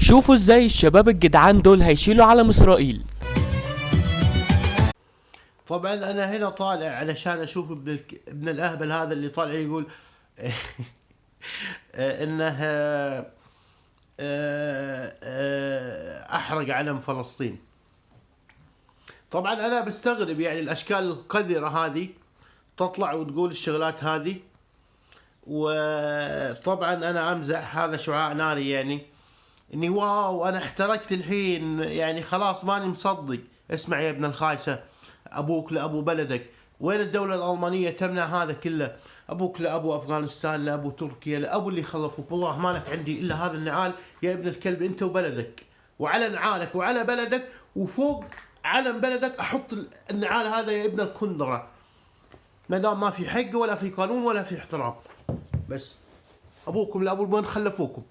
شوفوا ازاي الشباب الجدعان دول هيشيلوا علم اسرائيل. طبعا انا هنا طالع علشان اشوف ابن الاهبل هذا اللي طالع يقول انه احرق علم فلسطين. طبعا انا بستغرب يعني الاشكال القذرة هذه تطلع وتقول الشغلات هذه. وطبعا انا امزح، هذا شعاع ناري يعني، اني واو انا احترقت الحين، يعني خلاص ماني مصدق. اسمع يا ابن الخايسة، ابوك لابو بلدك. وين الدولة الالمانية تمنع هذا كله؟ ابوك لابو افغانستان، لابو تركيا، لابو اللي خلفوك. والله ما لك عندي الا هذا النعال يا ابن الكلب، انت وبلدك، وعلى نعالك وعلى بلدك، وفوق علم بلدك احط النعال هذا يا ابن الكندرة، ما دام ما في حق ولا في قانون ولا في احترام. بس ابوكم لابو من خلفوكم.